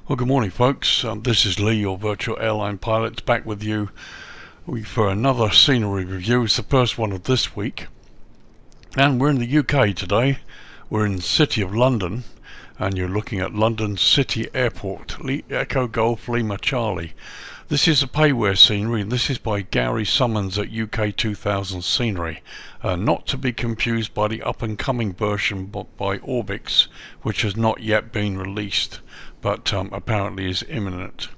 Well, good morning, folks. This is Lee, your virtual airline pilot, back with you for another scenery review. It's the first one of this week. And we're in the UK today. We're in the City of London, and you're looking at London City Airport, Echo Golf Lima Charlie. This is a payware scenery, and this is by Gary Summons at UK2000SCENERY. Not to be confused by the up-and-coming version by Orbix, which has not yet been released, but apparently is imminent.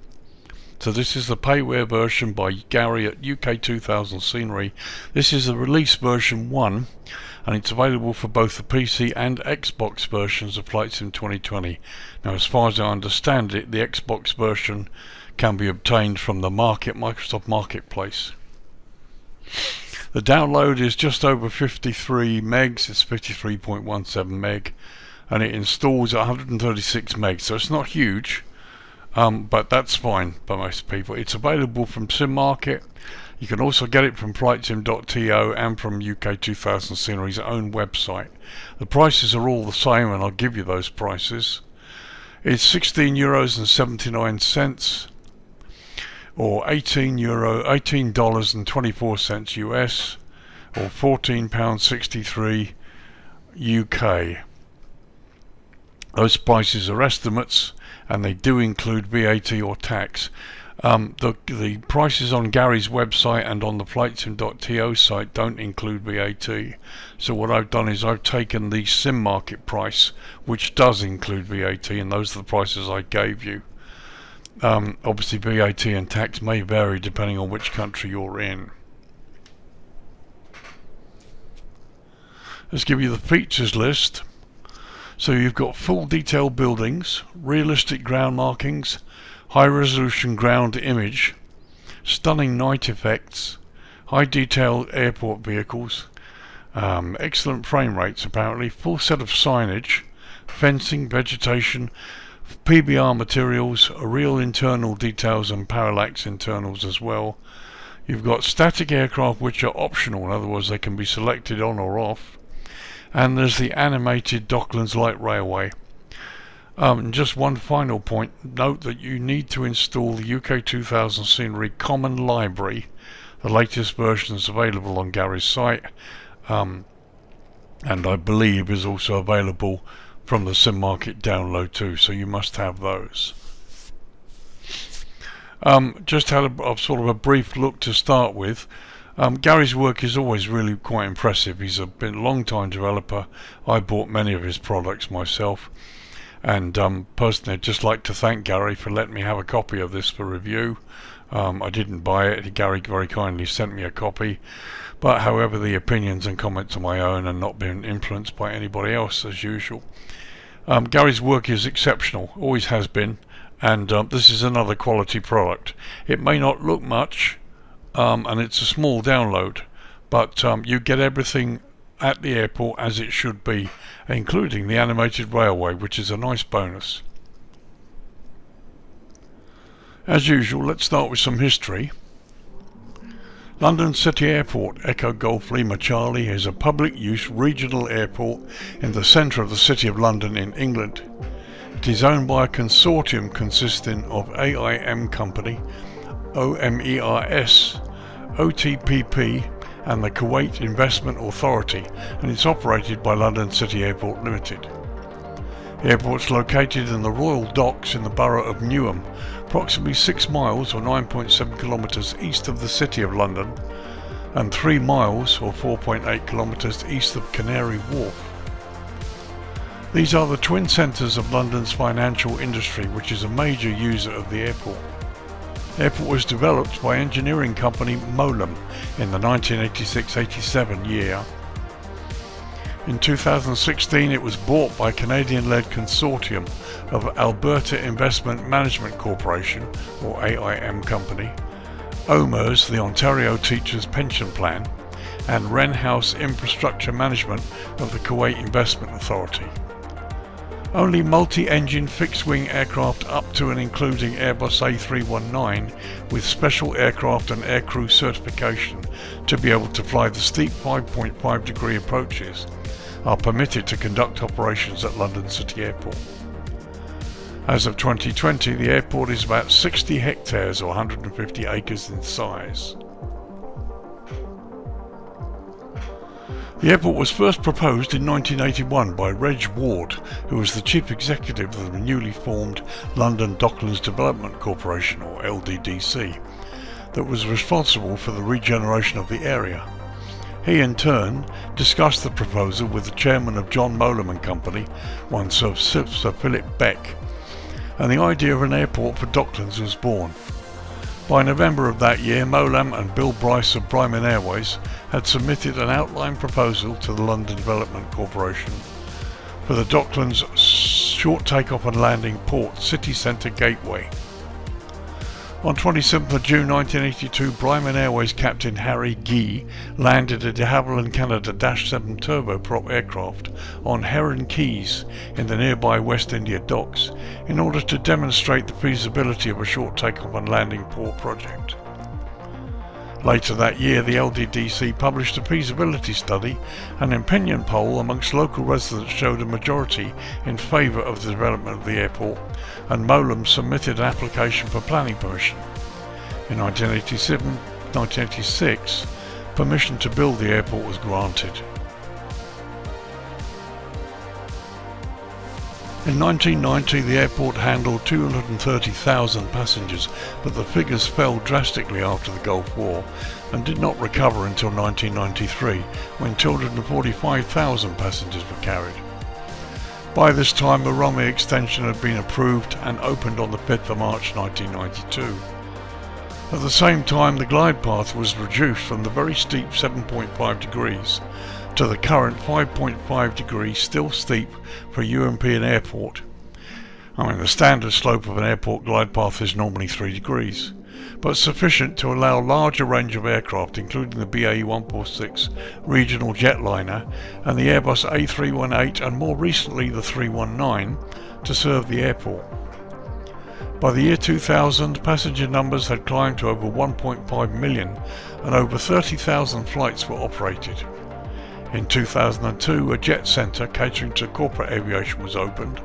So this is the payware version by Gary at UK2000SCENERY. This is the release version 1, and it's available for both the PC and Xbox versions of Flight Sim 2020. Now, as far as I understand it, the Xbox version can be obtained from the Microsoft Marketplace. The download is just over 53 megs. It's 53.17 meg, and it installs 136 megs, so it's not huge, but that's fine by most people. It's available from SimMarket. You can also get it from flightsim.to and from UK2000SCENERY's own website. The prices are all the same, and I'll give you those prices. It's €16.79 or $18.24 US, or £14.63 UK. Those prices are estimates, and they do include VAT or tax. The prices on Gary's website and on the flightsim.to site don't include VAT. So what I've done is I've taken the SimMarket price, which does include VAT, and those are the prices I gave you. Obviously VAT and tax may vary depending on which country you're in. Let's give you the features list. So you've got full detail buildings, realistic ground markings, high resolution ground image, stunning night effects, high detail airport vehicles, excellent frame rates apparently, full set of signage, fencing, vegetation, PBR materials, real internal details and parallax internals as well. You've got static aircraft which are optional, in other words they can be selected on or off. And there's the animated Docklands Light Railway. Just one final point, note that you need to install the UK2000SCENERY Common Library. The latest version is available on Gary's site, and I believe is also available from the SimMarket download too, so you must have those. Just had a sort of a brief look to start with. Gary's work is always really quite impressive. He's been a long-time developer. I bought many of his products myself, and personally I'd just like to thank Gary for letting me have a copy of this for review. I didn't buy it. Gary very kindly sent me a copy, but however the opinions and comments are my own and not being influenced by anybody else as usual. Gary's work is exceptional, always has been, and this is another quality product. It may not look much, and it's a small download, but you get everything at the airport as it should be, including the animated railway, which is a nice bonus. As usual, let's start with some history. London City Airport, Echo Golf Lima Charlie, is a public-use regional airport in the centre of the City of London in England. It is owned by a consortium consisting of AIM Company, OMERS, OTPP and the Kuwait Investment Authority, and it's operated by London City Airport Limited. The airport is located in the Royal Docks in the borough of Newham, approximately 6 miles or 9.7 kilometres east of the City of London, and 3 miles or 4.8 kilometres east of Canary Wharf. These are the twin centres of London's financial industry, which is a major user of the airport. The airport was developed by engineering company Molam in the 1986-87 year. In 2016 it was bought by Canadian-led consortium of Alberta Investment Management Corporation, or AIM Company, OMERS, the Ontario Teachers Pension Plan, and Wren House Infrastructure Management of the Kuwait Investment Authority. Only multi-engine fixed-wing aircraft up to and including Airbus A319 with special aircraft and aircrew certification to be able to fly the steep 5.5 degree approaches are permitted to conduct operations at London City Airport. As of 2020, the airport is about 60 hectares or 150 acres in size. The airport was first proposed in 1981 by Reg Ward, who was the chief executive of the newly formed London Docklands Development Corporation, or LDDC, that was responsible for the regeneration of the area. He in turn discussed the proposal with the chairman of John Mowlem and Company, one Sir Philip Beck, and the idea of an airport for Docklands was born. By November of that year, Mowlem and Bill Bryce of Bryman Airways had submitted an outline proposal to the London Development Corporation for the Docklands Short Takeoff and Landing Port City Centre Gateway. On 27th of June 1982, Bryman Airways captain Harry Gee landed a de Havilland Canada -7 turboprop aircraft on Heron Keys in the nearby West India Docks in order to demonstrate the feasibility of a short takeoff and landing port project. Later that year, the LDDC published a feasibility study, and an opinion poll amongst local residents showed a majority in favour of the development of the airport, and Mowlem submitted an application for planning permission. In 1986, permission to build the airport was granted. In 1990, the airport handled 230,000 passengers, but the figures fell drastically after the Gulf War and did not recover until 1993, when 245,000 passengers were carried. By this time, a runway extension had been approved and opened on the 5th of March 1992. At the same time, the glide path was reduced from the very steep 7.5 degrees to the current 5.5 degrees, still steep for a European airport. I mean, the standard slope of an airport glide path is normally 3 degrees, but sufficient to allow a larger range of aircraft, including the BAE 146 regional jetliner and the Airbus A318 and more recently the 319, to serve the airport. By the year 2000, passenger numbers had climbed to over 1.5 million and over 30,000 flights were operated. In 2002, a jet centre catering to corporate aviation was opened,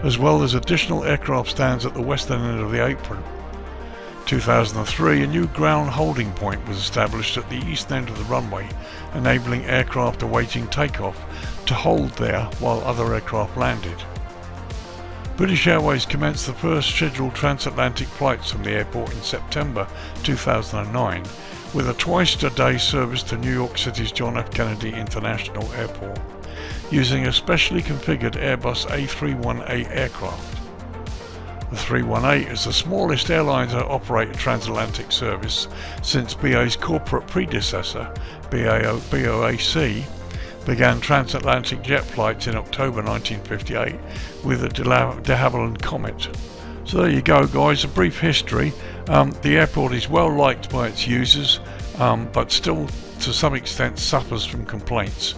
as well as additional aircraft stands at the western end of the apron. 2003, a new ground holding point was established at the east end of the runway, enabling aircraft awaiting takeoff to hold there while other aircraft landed. British Airways commenced the first scheduled transatlantic flights from the airport in September 2009, with a twice-a-day service to New York City's John F. Kennedy International Airport, using a specially configured Airbus A318 aircraft. The 318 is the smallest airline to operate a transatlantic service since BA's corporate predecessor, BOAC, began transatlantic jet flights in October 1958 with the de Havilland Comet. So there you go, guys, a brief history. The airport is well liked by its users, but still to some extent suffers from complaints.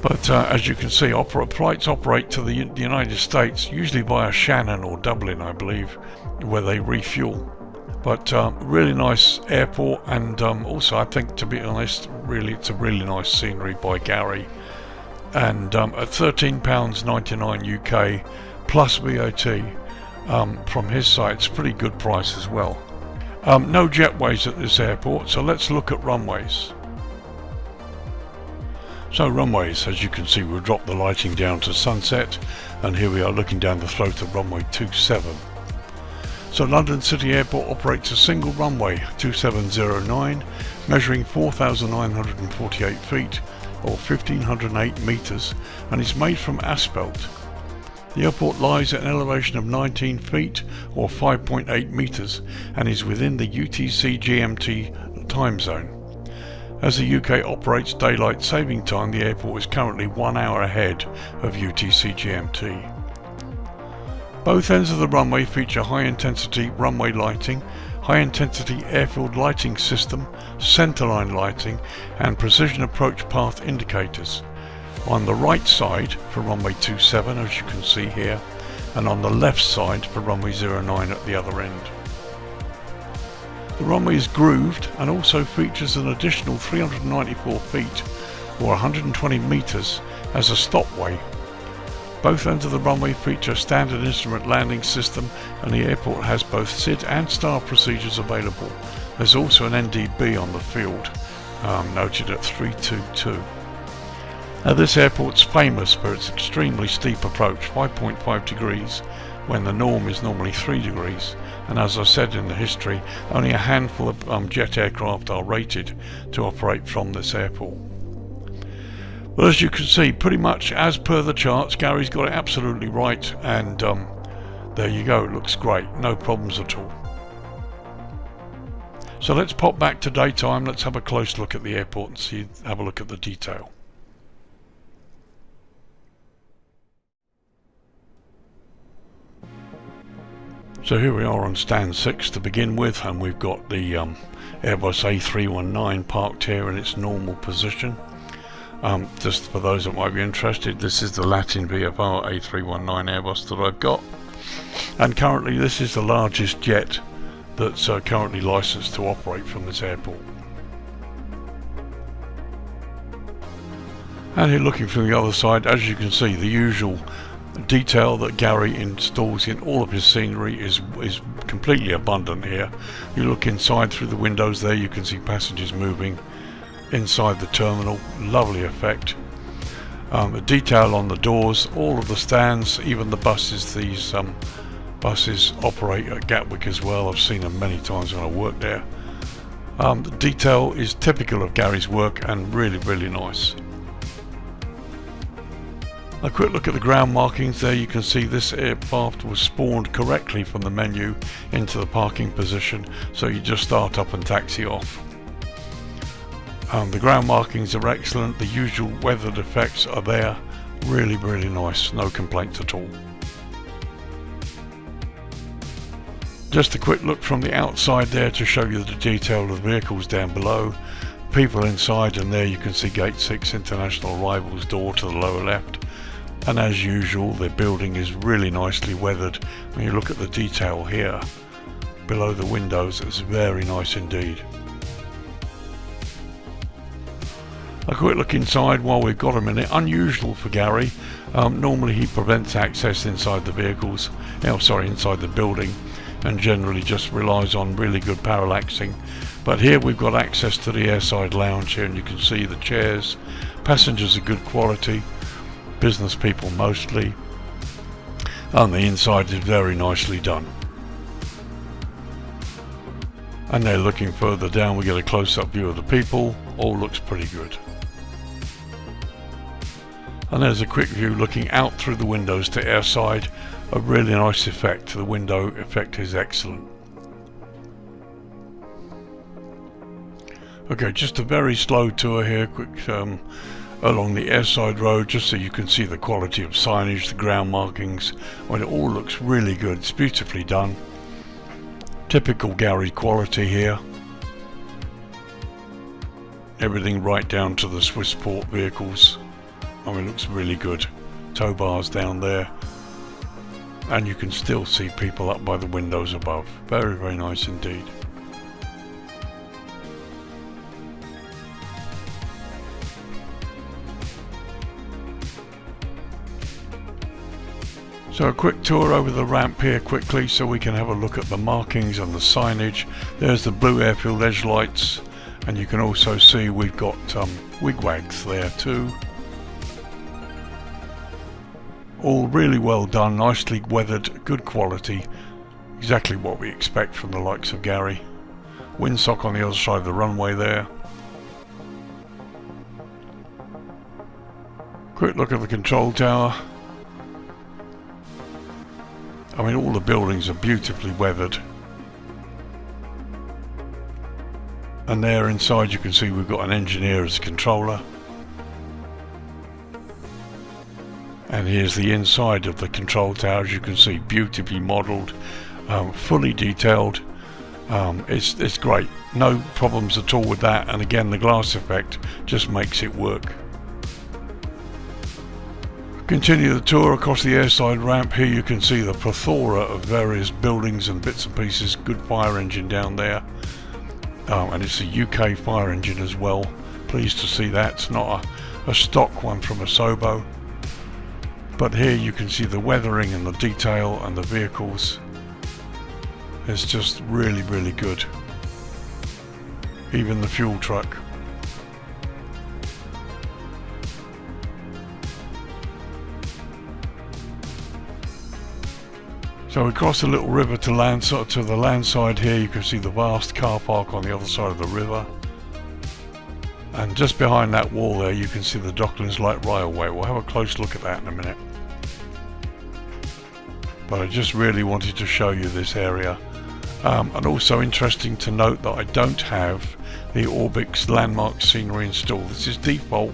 But as you can see, flights operate to the United States, usually via Shannon or Dublin, I believe, where they refuel. But really nice airport, and also I think, to be honest, it's a really nice scenery by Gary. And at £13.99 UK plus VAT from his site, it's a pretty good price as well. No jetways at this airport, so let's look at runways. So runways, as you can see, we'll drop the lighting down to sunset, and here we are looking down the throat of runway 27. So London City Airport operates a single runway, 2709, measuring 4,948 feet or 1,508 metres, and is made from asphalt. The airport lies at an elevation of 19 feet or 5.8 metres and is within the UTC GMT time zone. As the UK operates daylight saving time, the airport is currently 1 hour ahead of UTC GMT. Both ends of the runway feature high-intensity runway lighting, high-intensity airfield lighting system, centerline lighting, and precision approach path indicators. On the right side for runway 27, as you can see here, and on the left side for runway 09 at the other end. The runway is grooved and also features an additional 394 feet or 120 metres as a stopway. Both ends of the runway feature a standard instrument landing system, and the airport has both SID and STAR procedures available. There's also an NDB on the field, noted at 322. Now this airport's famous for its extremely steep approach, 5.5 degrees, when the norm is normally 3 degrees, and as I said in the history, only a handful of jet aircraft are rated to operate from this airport. Well, as you can see, pretty much as per the charts, Gary's got it absolutely right, and there you go, it looks great, no problems at all. So let's pop back to daytime, let's have a close look at the airport and have a look at the detail. So here we are on stand 6 to begin with, and we've got the Airbus A319 parked here in its normal position. Just for those that might be interested, this is the Latin VFR A319 Airbus that I've got, and currently this is the largest jet that's currently licensed to operate from this airport. And here looking from the other side, as you can see, the usual detail that Gary installs in all of his scenery is completely abundant here. You look inside through the windows there, you can see passengers moving inside the terminal, lovely effect. The detail on the doors, all of the stands, even the buses. These buses operate at Gatwick as well. I've seen them many times when I worked there. The detail is typical of Gary's work and really, really nice. A quick look at the ground markings there. You can see this aircraft was spawned correctly from the menu into the parking position, so you just start up and taxi off. The ground markings are excellent, the usual weathered effects are there, really, really nice, no complaints at all. Just a quick look from the outside there to show you the detail of the vehicles down below, people inside, and there you can see Gate 6 International Arrivals door to the lower left. And as usual, the building is really nicely weathered. When you look at the detail here below the windows, it's very nice indeed. A quick look inside while we've got a minute. Unusual for Gary. Normally he prevents access inside the vehicles, inside the building, and generally just relies on really good parallaxing. But here we've got access to the airside lounge here, and you can see the chairs. Passengers are good quality, business people mostly, and the inside is very nicely done. And then looking further down, we get a close-up view of the people. All looks pretty good. And there's a quick view looking out through the windows to airside. A really nice effect. The window effect is excellent. Okay, just a very slow tour here, quick along the airside road, just so you can see the quality of signage, the ground markings. Well, it all looks really good. It's beautifully done. Typical Gary quality here. Everything right down to the Swissport vehicles. I mean, it looks really good. Tow bars down there, and you can still see people up by the windows above. Very, very nice indeed. So a quick tour over the ramp here quickly so we can have a look at the markings and the signage. There's the blue airfield edge lights, and you can also see we've got wigwags there too. All really well done, nicely weathered, good quality, exactly what we expect from the likes of Gary. Windsock on the other side of the runway there. Quick look at the control tower. I mean, all the buildings are beautifully weathered. And there inside you can see we've got an engineer as a controller. And here's the inside of the control tower, as you can see, beautifully modelled, fully detailed. It's great, no problems at all with that, and again the glass effect just makes it work. Continue the tour across the airside ramp. Here you can see the plethora of various buildings and bits and pieces. Good fire engine down there, and it's a UK fire engine as well. Pleased to see that. It's not a stock one from a Sobo. But here you can see the weathering and the detail and the vehicles. It's just really, really good. Even the fuel truck. So we cross a little river to the land side here. You can see the vast car park on the other side of the river. And just behind that wall there you can see the Docklands Light Railway. We'll have a close look at that in a minute. But I just really wanted to show you this area. And also interesting to note that I don't have the Orbix landmark scenery installed. This is default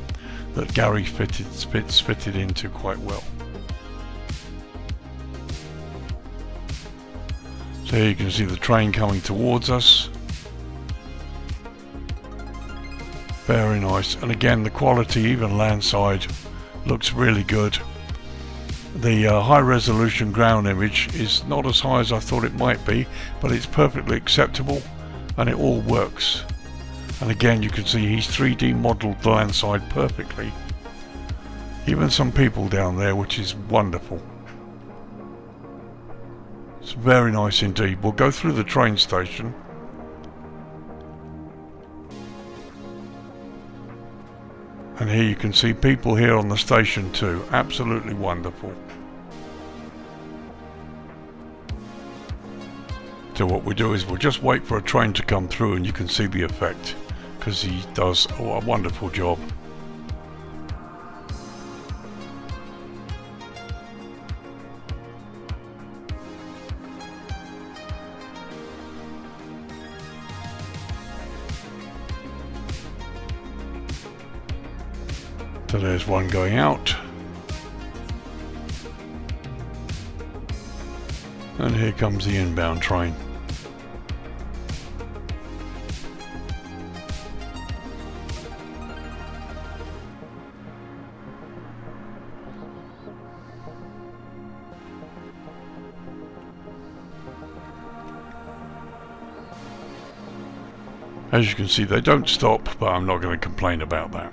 that Gary fitted into quite well. So here you can see the train coming towards us. Very nice, and again the quality, even landside, looks really good. The high resolution ground image is not as high as I thought it might be, but it's perfectly acceptable and it all works. And again you can see he's 3D modelled the landside perfectly. Even some people down there, which is wonderful. It's very nice indeed. We'll go through the train station. And here you can see people here on the station too. Absolutely wonderful. So what we do is we'll just wait for a train to come through and you can see the effect, because he does a wonderful job. So there's one going out. And here comes the inbound train. As you can see, they don't stop, but I'm not going to complain about that.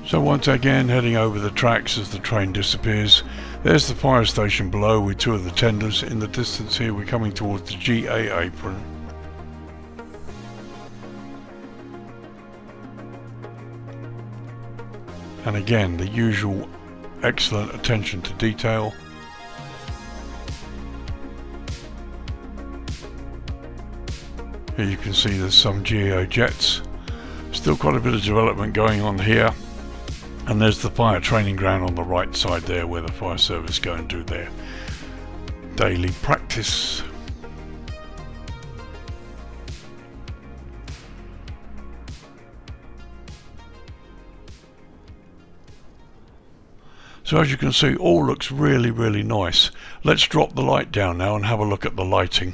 So once again, heading over the tracks as the train disappears. There's the fire station below with two of the tenders. In the distance here we're coming towards the GA apron. And again, the usual excellent attention to detail. Here you can see there's some GAO jets. Still quite a bit of development going on here. And there's the fire training ground on the right side there, where the fire service go and do their daily practice. So as you can see, all looks really, really nice. Let's drop the light down now and have a look at the lighting.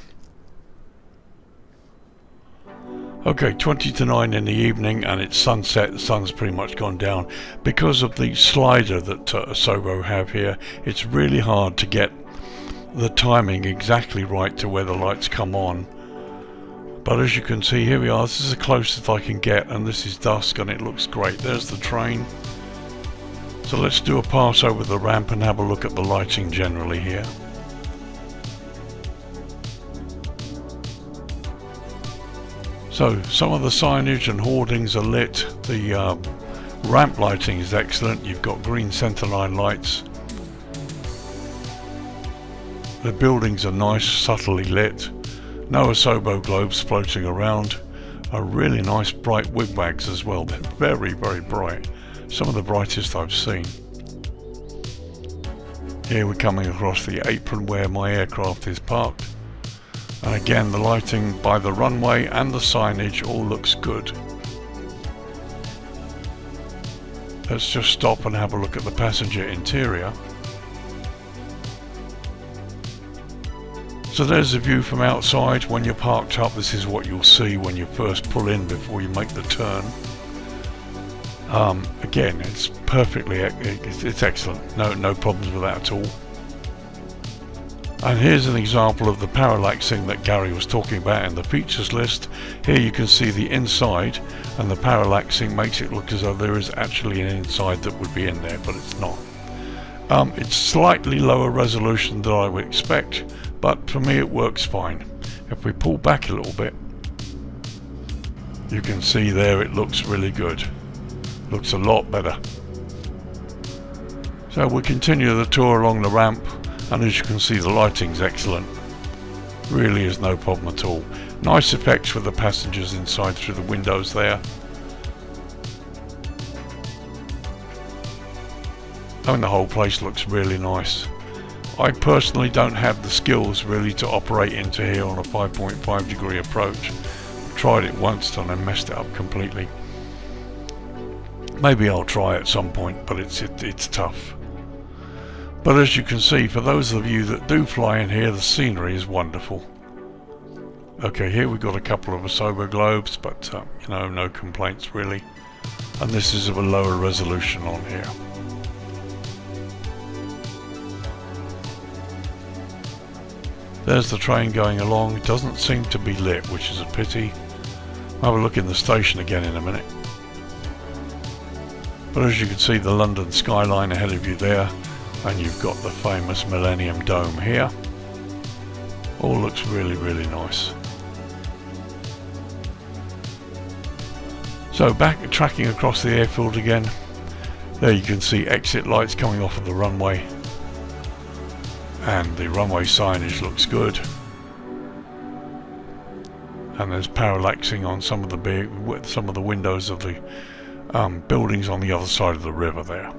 Okay, 20 to 9 in the evening and it's sunset. The sun's pretty much gone down. Because of the slider that Asobo have here, it's really hard to get the timing exactly right to where the lights come on. But as you can see, here we are. This is the closest I can get, and this is dusk and it looks great. There's the train. So let's do a pass over the ramp and have a look at the lighting generally here. So some of the signage and hoardings are lit. The ramp lighting is excellent. You've got green centerline lights. The buildings are nice, subtly lit. No Asobo globes floating around. Are really nice bright wigwags as well. They're very, very bright. Some of the brightest I've seen. Here we're coming across the apron where my aircraft is parked. And again, the lighting by the runway and the signage all looks good. Let's just stop and have a look at the passenger interior. So there's the view from outside. When you're parked up, this is what you'll see when you first pull in before you make the turn. Again, it's perfectly, it's excellent. No problems with that at all. And here's an example of the parallaxing that Gary was talking about in the features list. Here you can see the inside, and the parallaxing makes it look as though there is actually an inside that would be in there, but it's not. It's slightly lower resolution than I would expect, but for me it works fine. If we pull back a little bit, you can see there it looks really good. Looks a lot better. So we'll continue the tour along the ramp, and as you can see the lighting's excellent. Really is no problem at all. Nice effects for the passengers inside through the windows there. And the whole place looks really nice. I personally don't have the skills really to operate into here on a 5.5 degree approach. I've tried it once and I messed it up completely. Maybe I'll try at some point, but it's tough. But as you can see, for those of you that do fly in here, the scenery is wonderful. Okay, here we've got a couple of Asobo globes, but you know, no complaints really. And this is of a lower resolution on here. There's the train going along. It doesn't seem to be lit, which is a pity. I'll have a look in the station again in a minute. But as you can see, the London skyline ahead of you there, and you've got the famous Millennium Dome here. All looks really, really nice. So tracking across the airfield again, there you can see exit lights coming off of the runway, and the runway signage looks good. And there's parallaxing on some of the windows of the buildings on the other side of the river there.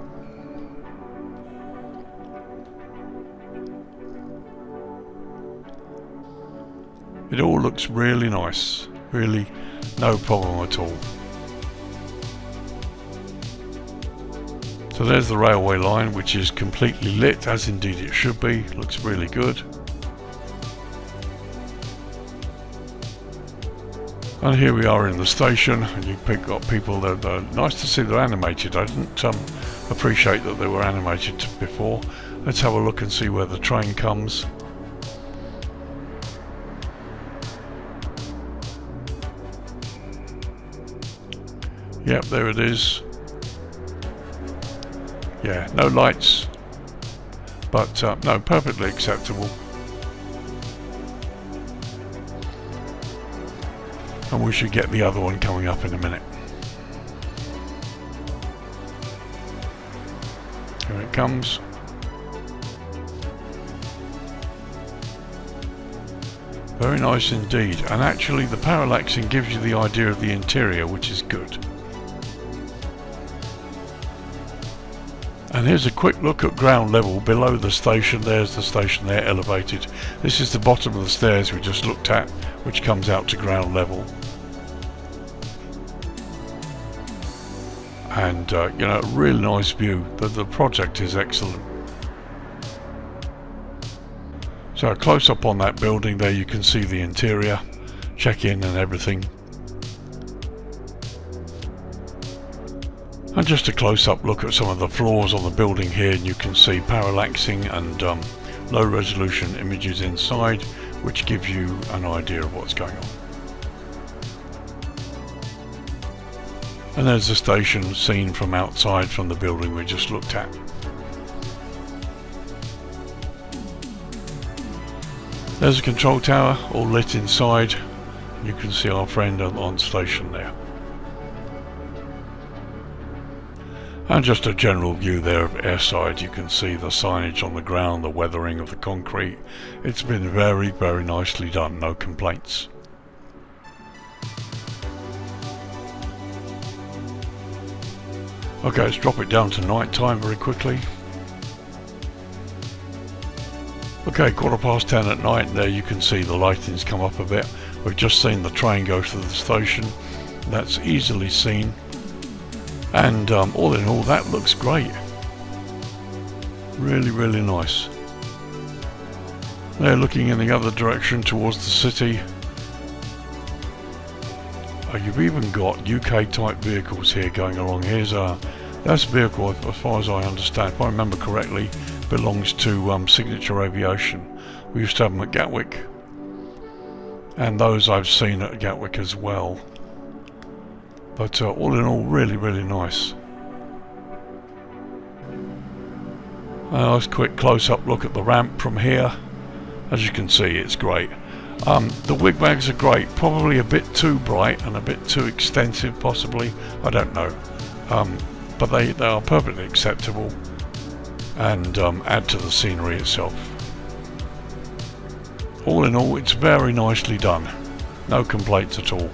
It all looks really nice, really no problem at all. So there's the railway line, which is completely lit, as indeed it should be. Looks really good. And here we are in the station, and you've got people that are nice to see they're animated. I didn't appreciate that they were animated before. Let's have a look and see where the train comes. Yep, there it is. Yeah, no lights, but no, perfectly acceptable. And we should get the other one coming up in a minute. Here it comes. Very nice indeed, and actually the parallaxing gives you the idea of the interior, which is good. And here's a quick look at ground level below the station. There's the station there, elevated. This is the bottom of the stairs we just looked at, which comes out to ground level. And you know, really nice view. The project is excellent. So a close up on that building there, you can see the interior, check-in and everything. And just a close-up look at some of the floors on the building here, and you can see parallaxing and low resolution images inside, which gives you an idea of what's going on. And there's the station seen from outside from the building we just looked at. There's a control tower, all lit inside. You can see our friend on station there. And just a general view there of airside. You can see the signage on the ground, the weathering of the concrete. It's been very, very nicely done, no complaints. Okay, let's drop it down to night time very quickly. Okay, 10:15 at night, and there you can see the lighting's come up a bit. We've just seen the train go through the station. That's easily seen. And all in all, that looks great. Really, really nice. They're looking in the other direction towards the city. You've even got UK type vehicles here going along. That's a vehicle, as far as I understand, if I remember correctly, belongs to Signature Aviation. We used to have them at Gatwick, and those I've seen at Gatwick as well. But all in all, really, really nice. A nice quick close-up look at the ramp from here. As you can see, it's great. The wigwags are great, probably a bit too bright and a bit too extensive possibly, I don't know. But they are perfectly acceptable and add to the scenery itself. All in all, it's very nicely done. No complaints at all.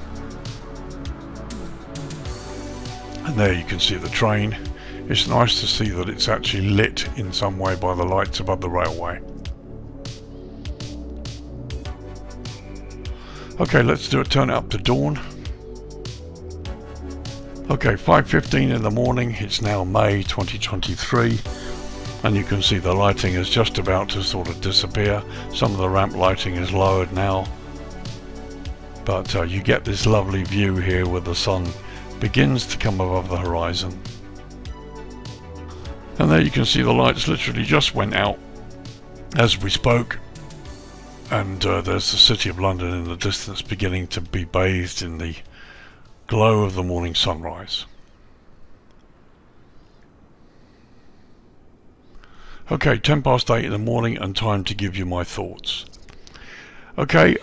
And there you can see the train. It's nice to see that it's actually lit in some way by the lights above the railway. Okay, let's turn it up to dawn. Okay, 5:15 in the morning. It's now May 2023, and you can see the lighting is just about to sort of disappear. Some of the ramp lighting is lowered now, but you get this lovely view here where the sun begins to come above the horizon. And there you can see the lights literally just went out as we spoke, and there's the City of London in the distance beginning to be bathed in the glow of the morning sunrise. Okay, 8:10 in the morning, and time to give you my thoughts. Okay,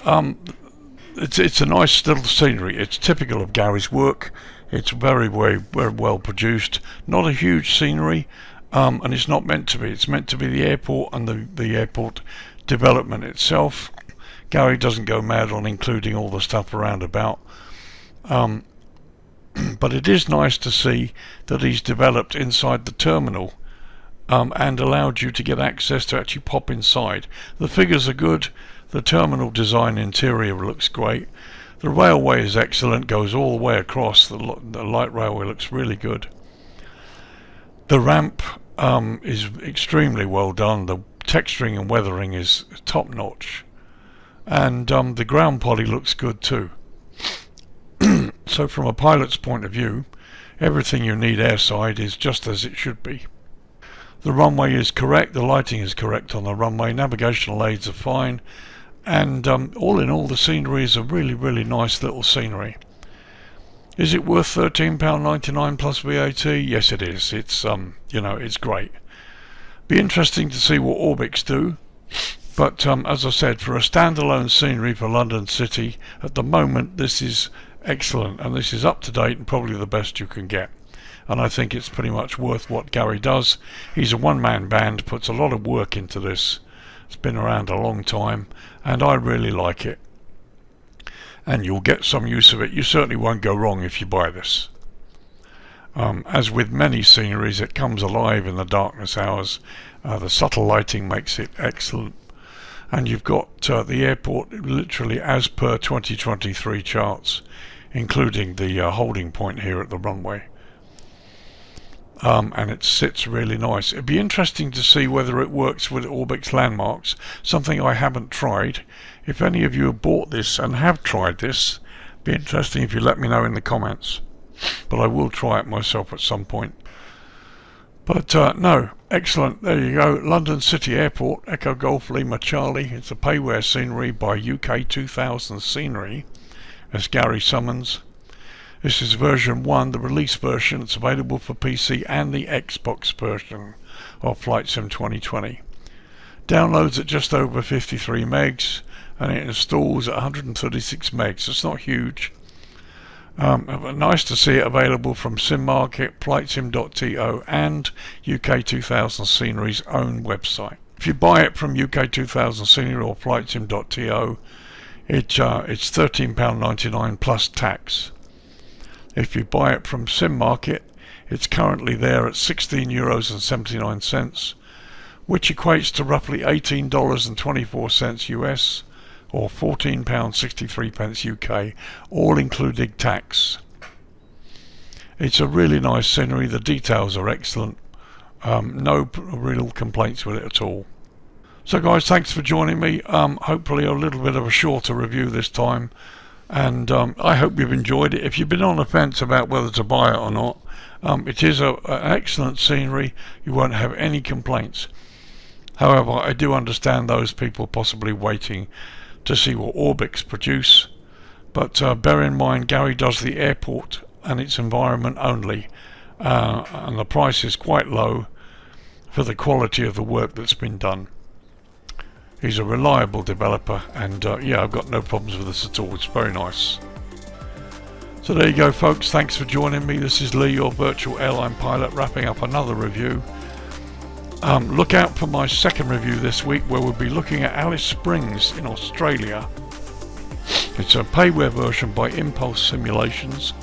it's a nice little scenery. It's typical of Gary's work. It's very, very, very well produced. Not a huge scenery, and it's not meant to be. It's meant to be the airport and the airport development itself. Gary doesn't go mad on including all the stuff around about. But it is nice to see that he's developed inside the terminal and allowed you to get access to actually pop inside. The figures are good. The terminal design interior looks great. The railway is excellent, goes all the way across. The light railway looks really good. The ramp is extremely well done. The texturing and weathering is top notch, and the ground poly looks good too. So from a pilot's point of view, everything you need airside is just as it should be. The runway is correct, the lighting is correct on the runway, navigational aids are fine, and all in all the scenery is a really, really nice little scenery. Is it worth £13.99 plus VAT? Yes it is. It's you know, it's great. Be interesting to see what Orbix do, but as I said, for a standalone scenery for London City at the moment, this is excellent, and this is up to date and probably the best you can get. And I think it's pretty much worth what Gary does. He's a one-man band, puts a lot of work into this. It's been around a long time, and I really like it. And you'll get some use of it. You certainly won't go wrong if you buy this. As with many sceneries, it comes alive in the darkness hours. The subtle lighting makes it excellent. And you've got the airport literally as per 2023 charts, including the holding point here at the runway. And it sits really nice. It'd be interesting to see whether it works with Orbix landmarks, something I haven't tried. If any of you have bought this and have tried this, it'd be interesting if you let me know in the comments. But I will try it myself at some point. But no, excellent. There you go. London City Airport, Echo Golf Lima Charlie. It's a payware scenery by UK2000SCENERY, as Gary summons. This is version 1, the release version. It's available for PC and the Xbox version of Flight Sim 2020. Downloads at just over 53 megs, and it installs at 136 megs. It's not huge. But nice to see it available from Sim Market, flightsim.to, and UK2000SCENERY's own website. If you buy it from UK2000SCENERY or flightsim.to, it's £13.99 plus tax. If you buy it from Sim Market, it's currently there at €16.79, which equates to roughly $18.24 US, or £14.63 UK, all including tax. It's a really nice scenery. The details are excellent. No real complaints with it at all. So guys, thanks for joining me. Hopefully a little bit of a shorter review this time, and I hope you've enjoyed it. If you've been on the fence about whether to buy it or not, it is an excellent scenery. You won't have any complaints. However, I do understand those people possibly waiting to see what Orbix produce, but bear in mind Gary does the airport and its environment only, and the price is quite low for the quality of the work that's been done. He's a reliable developer, and yeah, I've got no problems with this at all. It's very nice. So there you go, folks. Thanks for joining me. This is Lee, your virtual airline pilot, wrapping up another review. Look out for my second review this week, where we'll be looking at Alice Springs in Australia. It's a payware version by Impulse Simulations.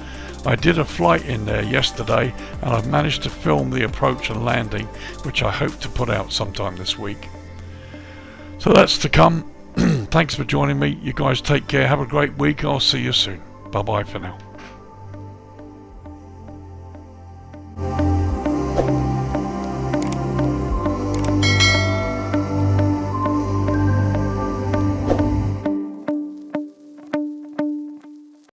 I did a flight in there yesterday, and I've managed to film the approach and landing, which I hope to put out sometime this week. So that's to come. Thanks for joining me. You guys take care. Have a great week. I'll see you soon. Bye bye for now.